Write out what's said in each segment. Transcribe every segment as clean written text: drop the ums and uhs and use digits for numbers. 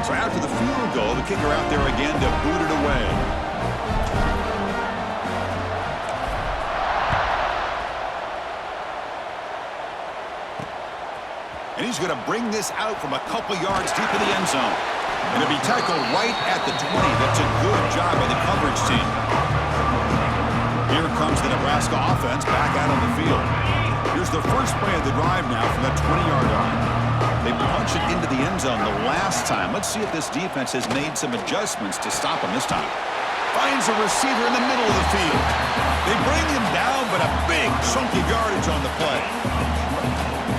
So after the field goal, the kicker out there again to boot it away. And he's going to bring this out from a couple yards deep in the end zone. And it'll be tackled right at the 20. That's a good job by the coverage team. Here comes the Nebraska offense back out on the field. Here's the first play of the drive now from that 20-yard line. They punched it into the end zone the last time. Let's see if this defense has made some adjustments to stop him this time. Finds a receiver in the middle of the field. They bring him down, but a big chunky yardage on the play.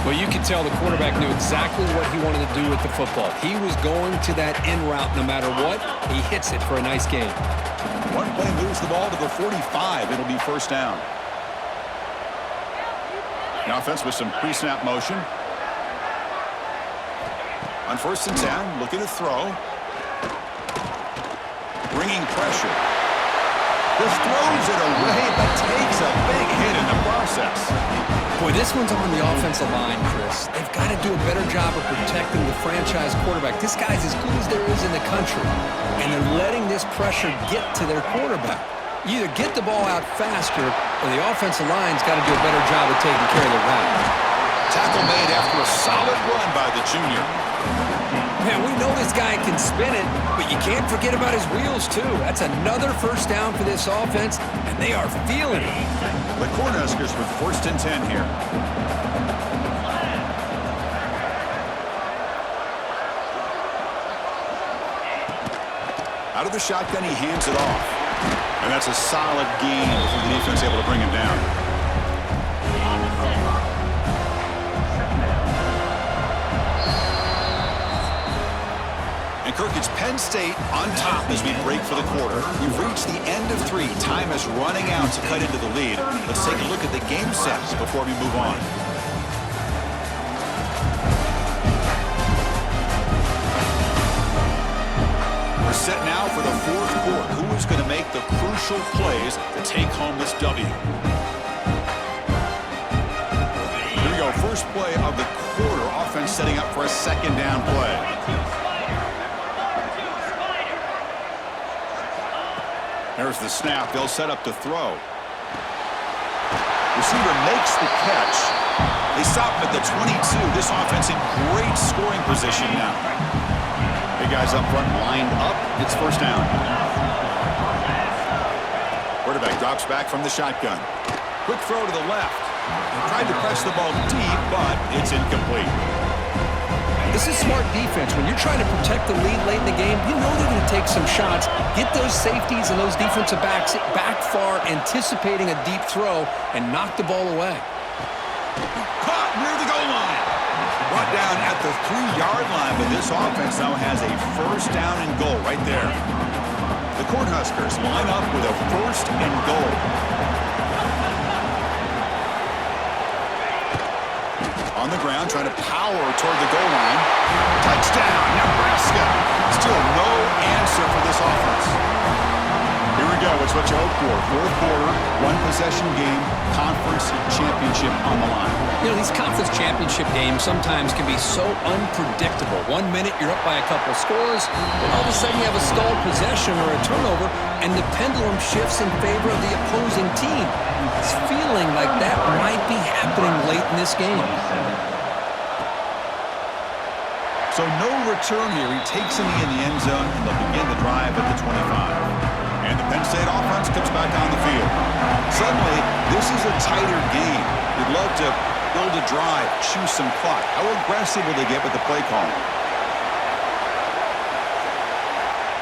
Well, you could tell the quarterback knew exactly what he wanted to do with the football. He was going to that in route no matter what. He hits it for a nice gain. One play moves the ball to the 45. It'll be first down. The offense with some pre-snap motion. On 1st and 10, looking to throw. Bringing pressure. Just throws it away, but takes a big hit in the process. Boy, this one's on the offensive line, Chris. They've got to do a better job of protecting the franchise quarterback. This guy's as good as there is in the country, and they're letting this pressure get to their quarterback. You either get the ball out faster, or the offensive line's got to do a better job of taking care of their guy. Tackle made after a solid run by the junior. Man, we know this guy can spin it, but you can't forget about his wheels, too. That's another first down for this offense, and they are feeling it. The Cornhuskers with 1st and 10 here. Out of the shotgun, he hands it off. And that's a solid gain before the defense able to bring him down. And Kirk, it's Penn State on top as we break for the quarter. We've reached the end of 3. Time is running out to cut into the lead. Let's take a look at the game sets before we move on. We're set now for the 4th quarter. Who is going to make the crucial plays to take home this W? Here we go. First play of the quarter. Offense setting up for a 2nd down play. There's the snap. They'll set up to throw. Receiver makes the catch. They stop him at the 22. This offense in great scoring position now. Big guys up front lined up. It's first down. Quarterback drops back from the shotgun. Quick throw to the left. Tried to press the ball deep, but it's incomplete. This is smart defense. When you're trying to protect the lead late in the game, you know they're going to take some shots, get those safeties and those defensive backs back far, anticipating a deep throw, and knock the ball away. Caught near the goal line. Brought down at the 3-yard line, but this offense now has a first down and goal right there. The Cornhuskers line up with a 1st and goal. On the ground, trying to power toward the goal line. Touchdown, Nebraska. Still no answer for this offense. Here we go. It's what you hope for. 4th quarter, 1-possession game, conference championship on the line. You know, these conference championship games sometimes can be so unpredictable. 1 minute you're up by a couple scores, then all of a sudden you have a stalled possession or a turnover, and the pendulum shifts in favor of the opposing team. It's feeling like that might be happening late in this game. So no return here. He takes him in the end zone, and they'll begin the drive at the 25. And the Penn State offense comes back on the field. Suddenly, this is a tighter game. We'd love to build a drive, choose some clock. How aggressive will they get with the play call?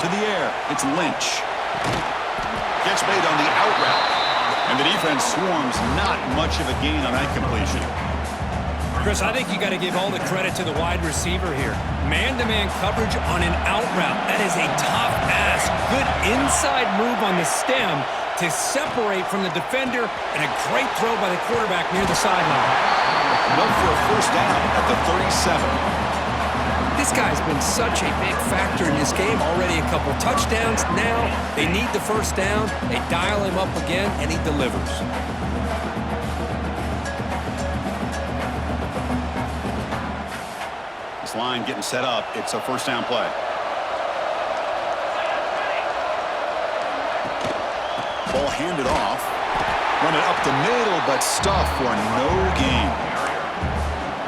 To the air, it's Lynch. Catch made on the out route. And the defense swarms, not much of a gain on that completion. Chris, I think you got to give all the credit to the wide receiver here. Man-to-man coverage on an out route. That is a tough ask. Good inside move on the stem to separate from the defender, and a great throw by the quarterback near the sideline. Enough for a first down at the 37. This guy's been such a big factor in this game. Already a couple touchdowns. Now they need the first down. They dial him up again, and he delivers. Line getting set up. It's a first down play. hand it off. Run it up the middle, but stuffed for no gain.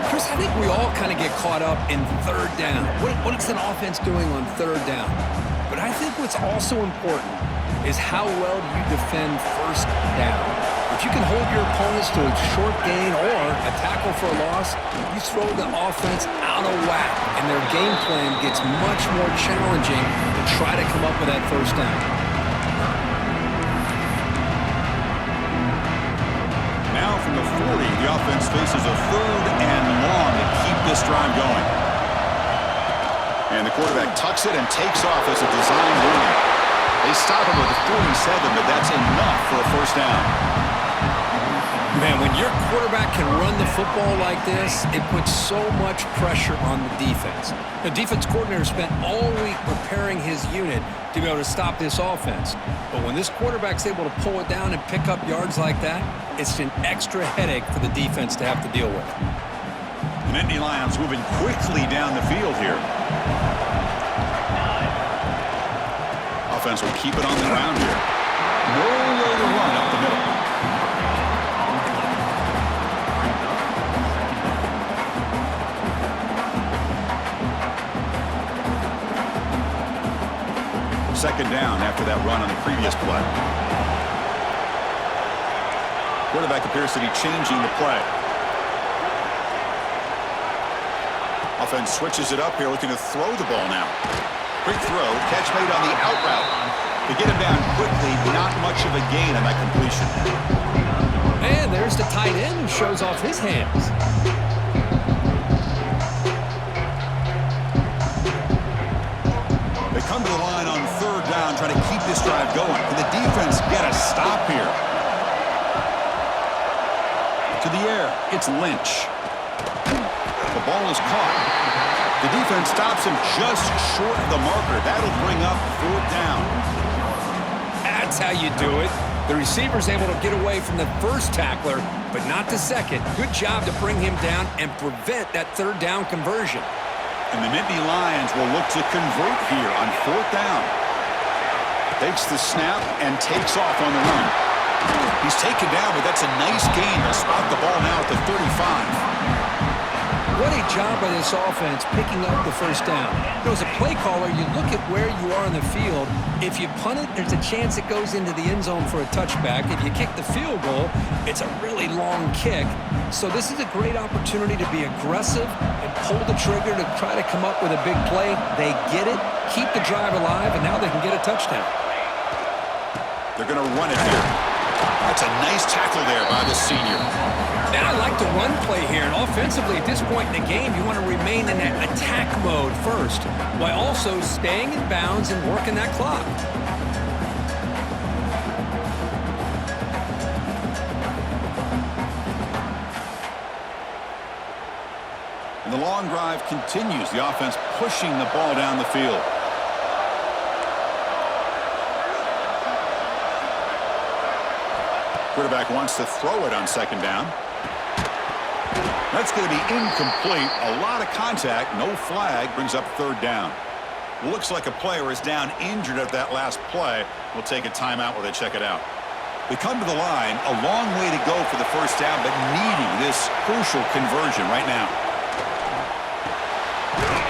Chris, I think we all kind of get caught up in third down. What is an offense doing on third down? But I think what's also important is how well you defend first down. If you can hold your opponents to a short gain or a tackle for a loss, you throw the offense out of whack, and their game plan gets much more challenging to try to come up with that first down. Now from the 40, the offense faces a third and long to keep this drive going. And the quarterback tucks it and takes off as a design run. They stop him with a 47, but that's enough for a first down. Man, when your quarterback can run the football like this, it puts so much pressure on the defense. The defense coordinator spent all week preparing his unit to be able to stop this offense. But when this quarterback's able to pull it down and pick up yards like that, it's an extra headache for the defense to have to deal with. The Nittany Lions moving quickly down the field here. Offense will keep it on the ground here. Nowhere to run up the middle. Second down after that run on the previous play. Quarterback appears to be changing the play. Offense switches it up here, looking to throw the ball now. Quick throw, catch made on the out route. To get him down quickly, not much of a gain on that completion. And there's the tight end who shows off his hands. They come to the line on third down, trying to keep this drive going. Can the defense get a stop here? To the air, it's Lynch. The ball is caught. The defense stops him just short of the marker. That'll bring up fourth down. That's how you do it. The receiver's able to get away from the first tackler, but not the second. Good job to bring him down and prevent that third down conversion. And the Nittany Lions will look to convert here on fourth down. Takes the snap and takes off on the run. He's taken down, but that's a nice gain. They'll spot the ball now at the 35. What a job by this offense picking up the first down. You know, as a play caller, you look at where you are in the field. If you punt it, there's a chance it goes into the end zone for a touchback. If you kick the field goal, it's a really long kick. So this is a great opportunity to be aggressive and pull the trigger to try to come up with a big play. They get it, keep the drive alive, and now they can get a touchdown. They're going to run it here. That's a nice tackle there by the senior. And I like the run play here. And offensively, at this point in the game, you want to remain in that attack mode first, while also staying in bounds and working that clock. And the long drive continues. The offense pushing the ball down the field. Quarterback wants to throw it on second down. That's going to be incomplete. A lot of contact, no flag, brings up third down. Looks like a player is down injured at that last play. We'll take a timeout while they check it out. They come to the line, a long way to go for the first down, but needing this crucial conversion right now.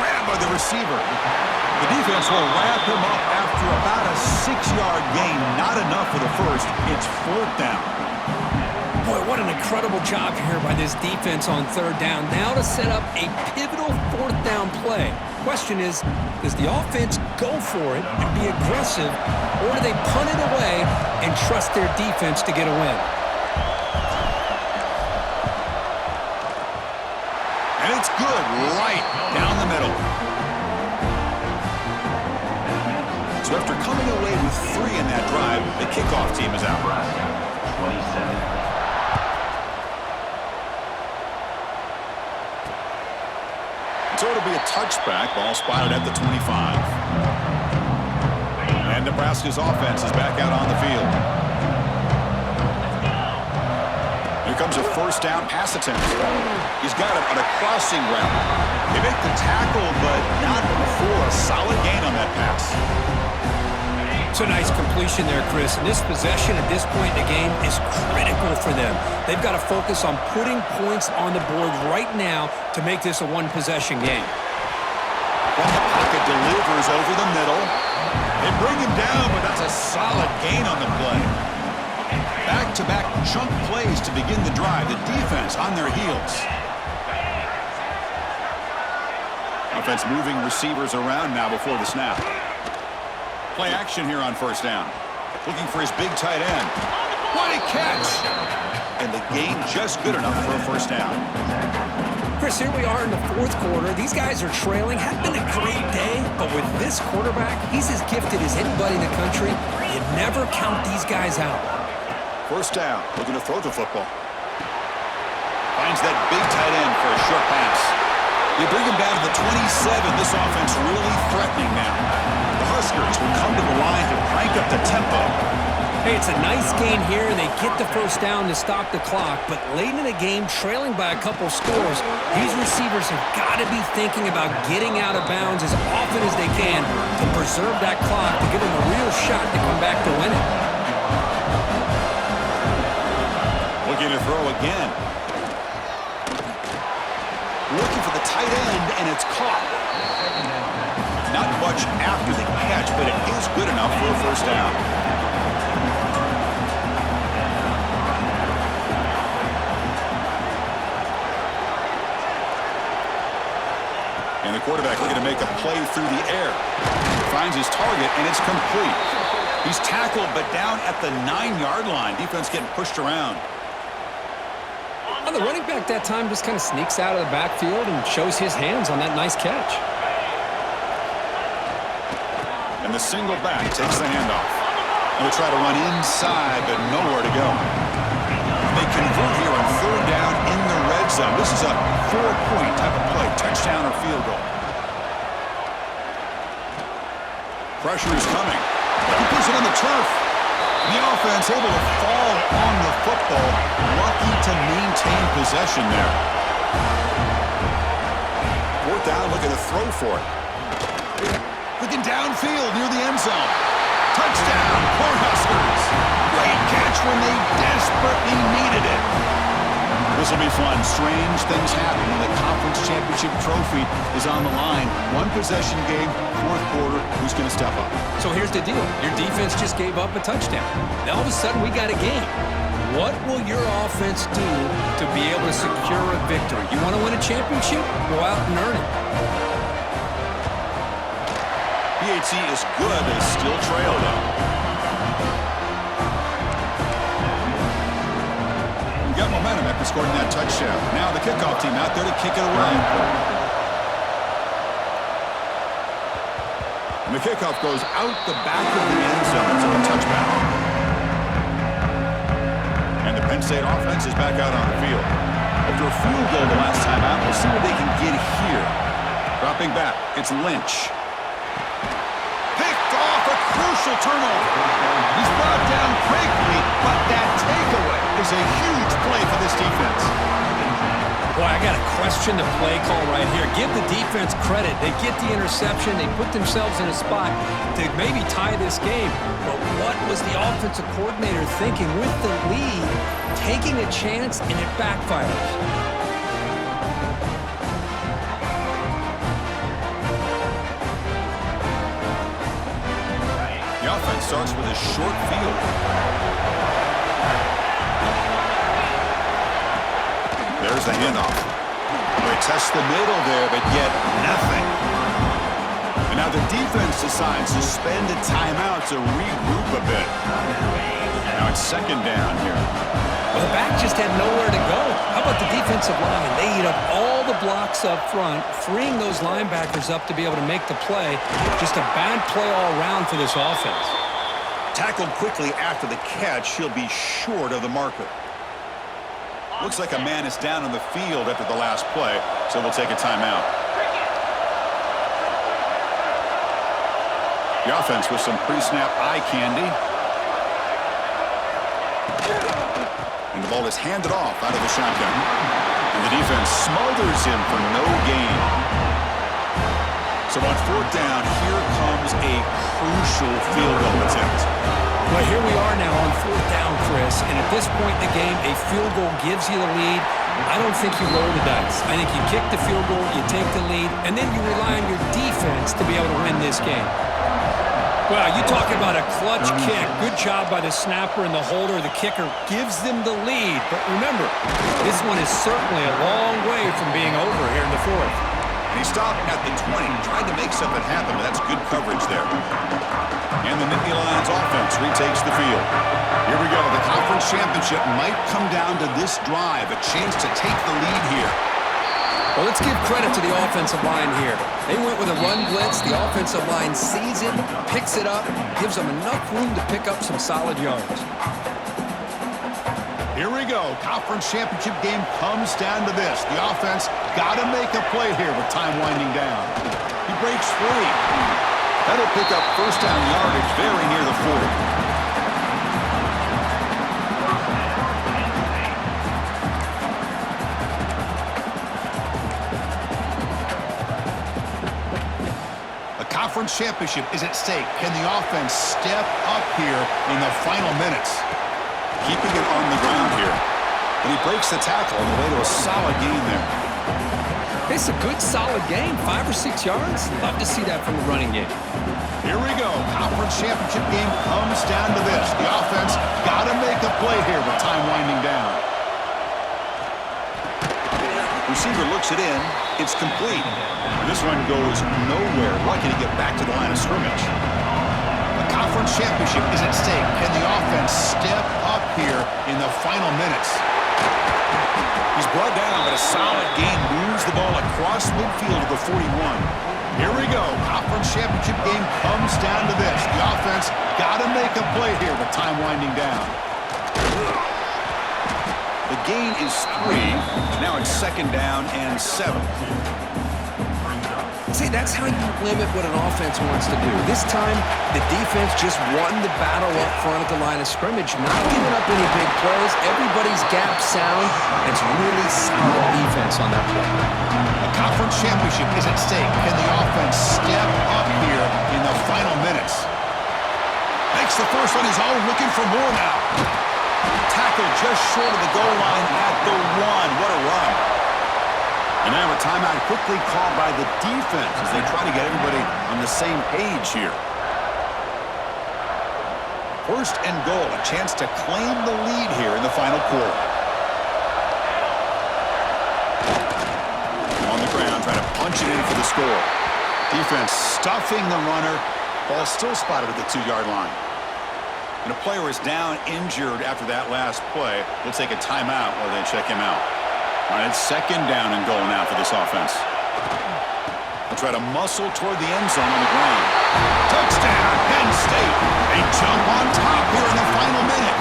Grabbed by the receiver. The defense will wrap him up after about a 6-yard gain. Not enough for the first. It's fourth down. Boy, what an incredible job here by this defense on third down. Now to set up a pivotal fourth down play. Question is, does the offense go for it and be aggressive, or do they punt it away and trust their defense to get a win? And it's good right down the middle. So after coming away with 3 in that drive, the kickoff team is out. 27. So it'll be a touchback. Ball spotted at the 25. And Nebraska's offense is back out on the field. Here comes a first down pass attempt. He's got it on a crossing route. They make the tackle, but not before a solid gain on that pass. It's a nice completion there, Chris. And this possession at this point in the game is critical for them. They've got to focus on putting points on the board right now to make this a one-possession game. From the pocket, delivers over the middle. They bring him down, but that's a solid gain on the play. Back-to-back chunk plays to begin the drive. The defense on their heels. Offense moving receivers around now before the snap. Play action here on first down. Looking for his big tight end. What a catch! And the gain just good enough for a first down. Chris, here we are in the fourth quarter. These guys are trailing. Hadn't been a great day, but with this quarterback, he's as gifted as anybody in the country. You never count these guys out. First down, looking to throw the football. Finds that big tight end for a short pass. They bring him down to the 27. This offense really threatening now. The Huskers will come to the line to crank up the tempo. Hey, it's a nice gain here, and they get the first down to stop the clock. But late in the game, trailing by a couple scores, these receivers have got to be thinking about getting out of bounds as often as they can to preserve that clock, to give them a real shot to come back to win it. Looking to throw again. Looking for the tight end, and it's caught. Not much after the catch, but it is good enough for a first down. And the quarterback looking to make a play through the air. Finds his target, and it's complete. He's tackled, but down at the 9-yard line. Defense getting pushed around. The running back that time just kind of sneaks out of the backfield and shows his hands on that nice catch. And the single back takes the handoff. They'll try to run inside, but nowhere to go. They convert here on third down in the red zone. This is a 4-point type of play, touchdown or field goal. Pressure is coming. He puts it on the turf. The offense able to fall on the football, lucky to maintain possession there. Fourth down, looking to throw for it. Looking downfield near the end zone. Touchdown, Cornhuskers. Great catch when they desperately needed it. This will be fun. Strange things happen when the conference championship trophy is on the line. One possession game, fourth quarter. Who's going to step up? So here's the deal. Your defense just gave up a touchdown. Now all of a sudden we got a game. What will your offense do to be able to secure a victory? You want to win a championship? Go out and earn it. PHC is good, but still trail though. We got momentum after scoring that touchdown. Now the kickoff team out there to kick it away. And the kickoff goes out the back of the end zone. So a touchback. And the Penn State offense is back out on the field. After a field goal the last time out, we'll see what they can get here. Dropping back, it's Lynch. Picked off, a crucial turnover. He's brought down quickly, but that takeaway is a huge play for this defense. Boy, I got to question the play call right here. Give the defense credit. They get the interception. They put themselves in a spot to maybe tie this game. But what was the offensive coordinator thinking with the lead, taking a chance, and it backfires? The offense starts with a short field. There's the handoff. They test the middle there, but yet nothing. And now the defense decides to spend a timeout to regroup a bit. Now it's second down here. Well, the back just had nowhere to go. How about the defensive line? They eat up all the blocks up front, freeing those linebackers up to be able to make the play. Just a bad play all around for this offense. Tackled quickly after the catch, he'll be short of the marker. Looks like a man is down on the field after the last play, so we'll take a timeout. The offense with some pre-snap eye candy. And the ball is handed off out of the shotgun. And the defense smothers him for no gain. So on fourth down, here comes a crucial field goal attempt. Well, here we are now on fourth down, Chris, and at this point in the game, a field goal gives you the lead. I don't think you roll the dice. I think you kick the field goal, you take the lead, and then you rely on your defense to be able to win this game. Well, you talk about a clutch kick. Good job by the snapper and the holder. The kicker gives them the lead. But remember, this one is certainly a long way from being over here in the fourth. And he stopped at the 20, tried to make something happen, but that's good coverage there. And the Nittany Lions offense retakes the field. Here we go. The conference championship might come down to this drive, a chance to take the lead here. Well, let's give credit to the offensive line here. They went with a run blitz. The offensive line sees it, picks it up, gives them enough room to pick up some solid yards. Here we go. Conference championship game comes down to this. The offense got to make a play here with time winding down. He breaks free. That'll pick up first down yardage very near the 40. Conference championship is at stake. Can the offense step up here in the final minutes? Keeping it on the ground here. And he breaks the tackle on the way to a solid gain there. It's a good, solid game. 5 or 6 yards. Love to see that from the running game. Here we go. Conference championship game comes down to this. The offense got to make a play here with time winding down. Receiver looks it in. It's complete. This one goes nowhere. Lucky to get back to the line of scrimmage. The conference championship is at stake. Can the offense step up here in the final minutes? He's brought down, but a solid gain moves the ball across midfield to the 41. Here we go. Conference championship game comes down to this. The offense got to make a play here with time winding down. The gain is 3. Now it's second down and 7. See, that's how you limit what an offense wants to do. This time, the defense just won the battle up front at the line of scrimmage, not giving up any big plays. Everybody's gap sound. It's really solid defense on that play. A conference championship is at stake. Can the offense step up here in the final minutes? Makes the first on his own, looking for more now. Tackle just short of the goal line at the 1. What a run. And now a timeout quickly called by the defense as they try to get everybody on the same page here. First and goal, a chance to claim the lead here in the final quarter. On the ground, trying to punch it in for the score. Defense stuffing the runner. Ball still spotted at the 2-yard line. And a player is down injured after that last play. They'll take a timeout while they check him out. All right, it's second down and goal now for this offense. They'll try to muscle toward the end zone on the ground. Touchdown, Penn State. They jump on top here in the final minute.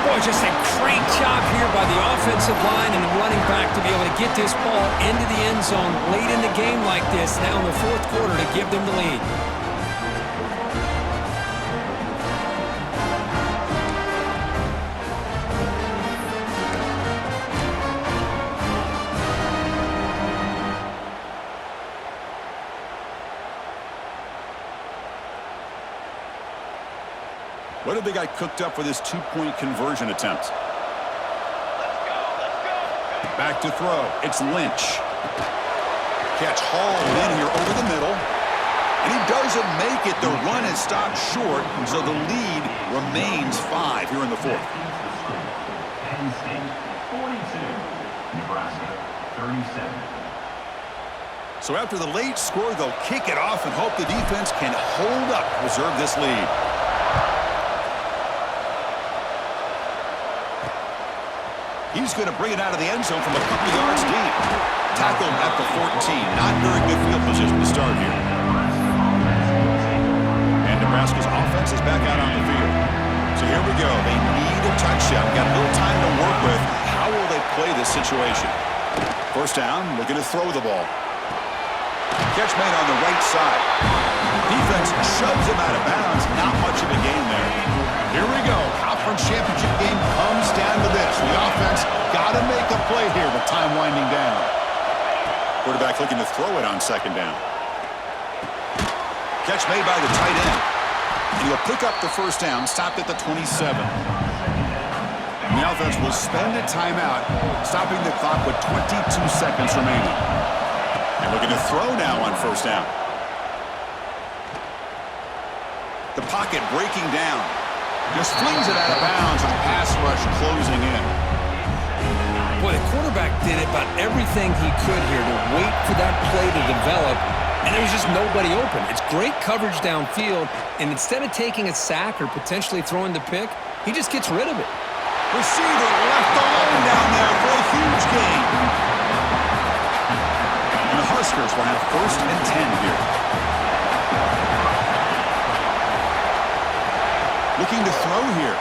Boy, just a great job here by the offensive line and the running back to be able to get this ball into the end zone late in the game like this, now in the fourth quarter, to give them the lead. What have they got cooked up for this 2-point conversion attempt? Back to throw. It's Lynch. Catch hauled in here over the middle. And he doesn't make it. The run is stopped short, so the lead remains 5 here in the fourth. Penn State 42, Nebraska 37. So after the late score, they'll kick it off and hope the defense can hold up, preserve this lead. He's going to bring it out of the end zone from a couple yards deep. Tackled at the 14. Not very good field position to start here. And Nebraska's offense is back out on the field. So here we go. They need a touchdown. Got a little time to work with. How will they play this situation? First down, looking to throw the ball. Catch made on the right side. Defense shoves him out of bounds. Not much of a gain there. Here we go. Conference championship game comes down to this. The offense got to make a play here with time winding down. Quarterback looking to throw it on second down. Catch made by the tight end. And he'll pick up the first down, stopped at the 27. And the offense will spend a timeout, stopping the clock with 22 seconds remaining. And looking to throw now on first down. The pocket breaking down. Just flings it out of bounds with the pass rush closing in. Boy, the quarterback did about everything he could here to wait for that play to develop, and there was just nobody open. It's great coverage downfield, and instead of taking a sack or potentially throwing the pick, he just gets rid of it. Receiver left alone down there for a huge gain. And the Huskers will have 1st and 10 here. Looking to throw here.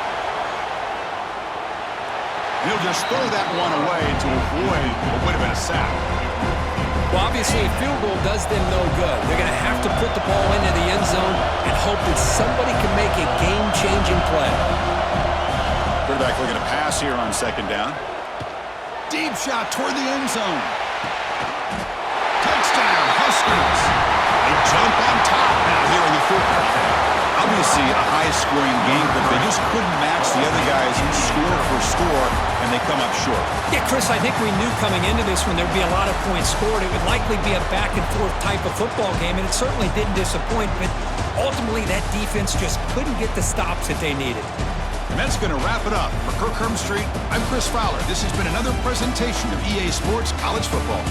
He'll just throw that one away to avoid what would have been a sack. Well, obviously, a field goal does them no good. They're going to have to put the ball into the end zone and hope that somebody can make a game-changing play. Quarterback looking to pass here on 2nd down. Deep shot toward the end zone. Touchdown, Huskers. They jump on top now here in the 4th. Obviously a high-scoring game, but they just couldn't match the other guys score for score, and they come up short. Yeah, Chris, I think we knew coming into this when there'd be a lot of points scored, it would likely be a back-and-forth type of football game, and it certainly didn't disappoint, but ultimately that defense just couldn't get the stops that they needed. And that's going to wrap it up. For Kirk Hermstreet, I'm Chris Fowler. This has been another presentation of EA Sports College Football.